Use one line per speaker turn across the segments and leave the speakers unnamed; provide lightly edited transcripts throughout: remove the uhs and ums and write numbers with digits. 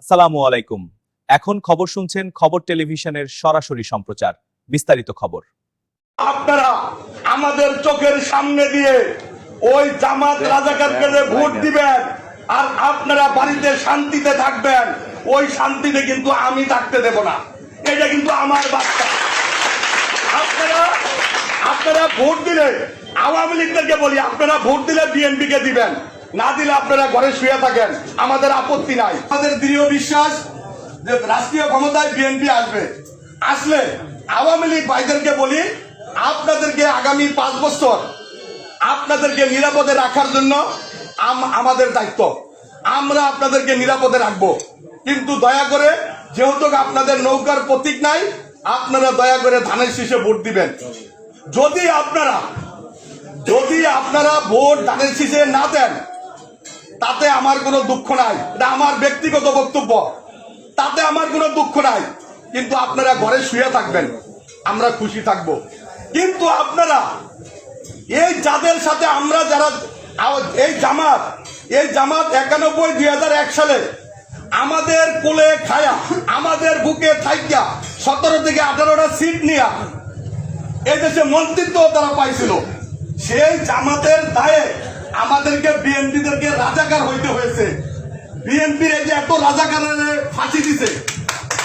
আসসালামু আলাইকুম। এখন খবর শুনছেন খবর টেলিভিশনের সরাসরি সম্প্রচার। বিস্তারিত খবর।
আপনারা আমাদের চোখের সামনে দিয়ে ওই জামাত রাজাকারকে ভোট দিবেন আর আপনারা বাড়িতে শান্তিতে থাকবেন, ওই শান্তিতে কিন্তু আমি থাকতে দেব না। এটা কিন্তু আমার বার্তা। আপনারা ভোট দিলে, আওয়ামী লীগদেরকে বলি, আপনারা ভোট দিলে বিএনপি কে দিবেন, না দিলে আপনারা ঘরে শুয়ে থাকেন, আমাদের আপত্তি নাই। আমাদের দৃঢ় বিশ্বাস যে রাষ্ট্রীয় ক্ষমতায় বিএনপি আসবে। আসলে আওয়ামী লীগ ভাইদেরকে বলি, আপনাদেরকে আগামী 5 বছর আপনাদেরকে নিরাপদে রাখার জন্য আমাদের দায়িত্ব। আমরা আপনাদেরকে নিরাপদে রাখবো, কিন্তু দয়া করে, যেহেতু আপনাদের নৌকার প্রতীক নাই, আপনারা দয়া করে ধানের শীষে ভোট দিবেন। যদি আপনারা ভোট ধানের শীষে না দেন, তাতে আমার কোনো দুঃখ নাই, এটা আমার ব্যক্তিগত বক্তব্য, তাতে আমার কোনো দুঃখ নাই। কিন্তু আপনারা ঘরে শুয়ে থাকবেন, আমরা খুশি থাকব। কিন্তু আপনারা এই যাদের সাথে আমরা যারা এই জামাত 91-2001 সালে আমাদের কোলে খায়া, আমাদের বুকে থাইকা 17 থেকে 18টা সিট নিয়ে এই দেশে মন্ত্রিত্ব তারা পাইছিল, সেই জামাতের দায়ে আমাদেরকে বিএনপিদেরকে রাজাকার হইতে হয়েছে। বিএনপির এই যে এত রাজাকারের ফাঁসি দিছে,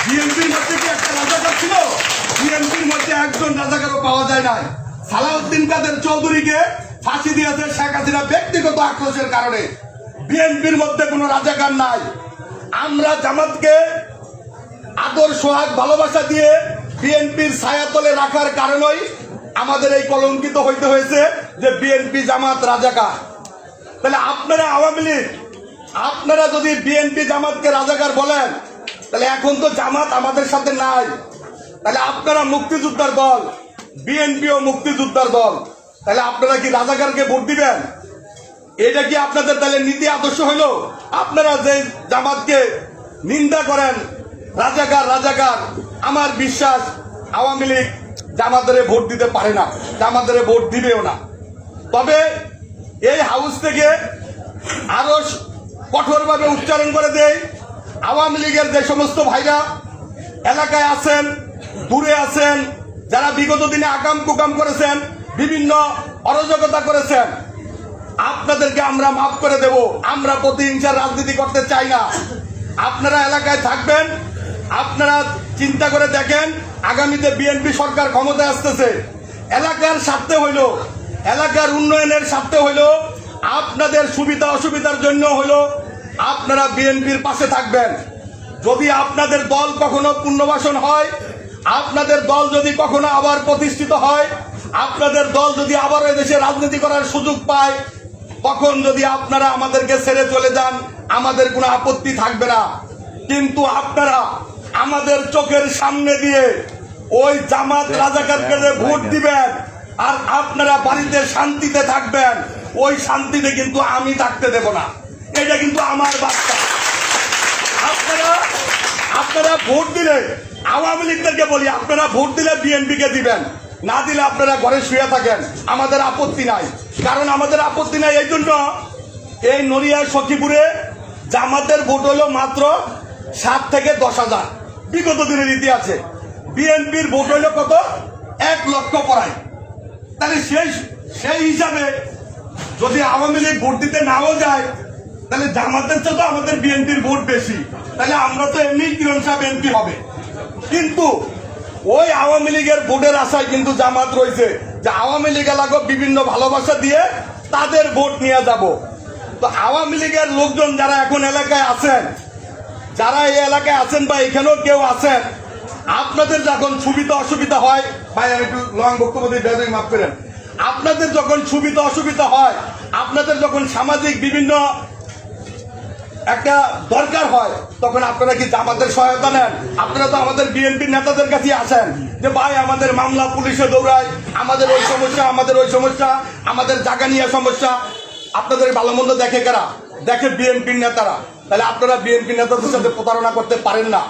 বিএনপির মধ্যে কি একটা রাজাকার ছিল? বিএনপির মধ্যে একজন রাজাকারও পাওয়া যায় নাই। সালাউদ্দিন কাদের চৌধুরীকে ফাঁসি দিয়েছে শেখ হাসিনা ব্যক্তিগত আক্রোশের কারণে। বিএনপির মধ্যে কোনো রাজাকার নাই। আমরা জামাতকে আদর সোহাগ ভালোবাসা দিয়ে বিএনপির ছায়াতলে রাখার কারণেই আমাদের এই কলঙ্কিত হইতে হয়েছে যে বিএনপি জামাত রাজাকার। তাহলে আপনারা আওয়ামী লীগ, আপনারা যদি বিএনপি জামাতকে রাজাকার বলেন, তাহলে এখন তো জামাত আমাদের সাথে নাই, তাহলে আপনারা মুক্তিযোদ্ধার দল, বিএনপিও মুক্তিযোদ্ধার দল, তাহলে আপনারা কি রাজাকারকে ভোট দিবেন? এটা কি আপনাদের তাহলে নীতি আদর্শ হইল? আপনারা যে জামাতকে নিন্দা করেন, রাজাকার, আমার বিশ্বাস আওয়ামী লীগ জামাতের ভোট দিতে পারে না, জামাতের ভোট দিবেও না। তবে এই হাউস থেকে আরো কঠোরভাবে উচ্চারণ করে দেয়, আওয়ামী লীগের যে সমস্ত ভাইরা এলাকায় আছেন, দূরে আছেন, যারা বিগত দিনে আকাম কুকাম করেছেন, বিভিন্ন অরাজকতা করেছেন, আপনাদেরকে আমরা মাফ করে দেব। আমরা প্রতিহিংসার রাজনীতি করতে চাই না। আপনারা এলাকায় থাকবেন, আপনারা চিন্তা করে দেখেন, আগামীতে বিএনপি সরকার ক্ষমতায় আসতেছে, এলাকার স্বার্থে হইল, এলাকার উন্নয়নের স্বার্থে হইল, আপনাদের সুবিধা অসুবিধার জন্য হইল, আপনারা বিএনপির পাশে থাকবেন। যদি আপনাদের দল কখনো পুনর্বাসন হয়, আপনাদের দল যদি কখনো আবার প্রতিষ্ঠিত হয়, আপনাদের দল যদি আবার এদেশে রাজনীতি করার সুযোগ পায়, তখন যদি আপনারা আমাদেরকে ছেড়ে চলে যান, আমাদের কোনো আপত্তি থাকবে না। কিন্তু আপনারা আমাদের চোখের সামনে দিয়ে ওই জামাত রাজাকারকে ভোট দিবেন আর আপনারা বাড়িতে শান্তিতে থাকবেন, ওই শান্তিতে কিন্তু আমি থাকতে দেব না। এটা কিন্তু আমার বার্তা। আপনারা ভোট দিলে, আওয়ামী লীগদেরকে বলি, আপনারা ভোট দিলে বিএনপি কে দিবেন, না দিলে আপনারা ঘরে শুয়ে থাকেন, আমাদের আপত্তি নাই। কারণ আমাদের আপত্তি নাই এই জন্য, এই নড়িয়া সখীপুরে জামাতের ভোট হলো মাত্র 7 থেকে 10,000 বিগত দিনের ইতিহাসে। বিএনপির ভোট হইল কত? 1 লক্ষ পড়ায়। তাহলে সেই হিসাবে যদি আওয়ামী লীগ ভোট দিতে নাও যায়, তাহলে জামাতের চেয়ে তো আমাদের বিএনপির ভোট বেশি, তাহলে আমরা তো এমনি কিরণ সাহেব এমপি হবে। কিন্তু ওই আওয়ামী লীগের ভোটের আশায় কিন্তু জামাত রয়েছে যে আওয়ামী লীগ এলাকা বিভিন্ন ভালোবাসা দিয়ে তাদের ভোট নিয়ে যাব। তো আওয়ামী লীগের লোকজন যারা এখন এলাকায় আছেন, যারা এই এলাকায় আছেন বা এখানেও কেউ আছেন, আপনাদের যখন সুবিধা অসুবিধা হয়, ভাই আমি একটু লং বক্তব্য দিয়ে মাফ করেন, আপনাদের যখন সুবিধা অসুবিধা হয়, আপনাদের যখন সামাজিক বিভিন্ন একটা দরকার হয়, তখন আপনারা কি জামাতের সহায়তা নেন? আপনারা তো আমাদের বিএনপির নেতাদের কাছে আসেন যে ভাই আমাদের মামলা পুলিশে দৌড়ায়, আমাদের ওই সমস্যা, আমাদের জায়গা নিয়ে সমস্যা। আপনাদের ভালো মন্দ দেখে কারা? দেখে বিএনপির নেতারা। তাহলে আপনারা বিএনপি নেতাদের সাথে প্রতারণা করতে পারেন না।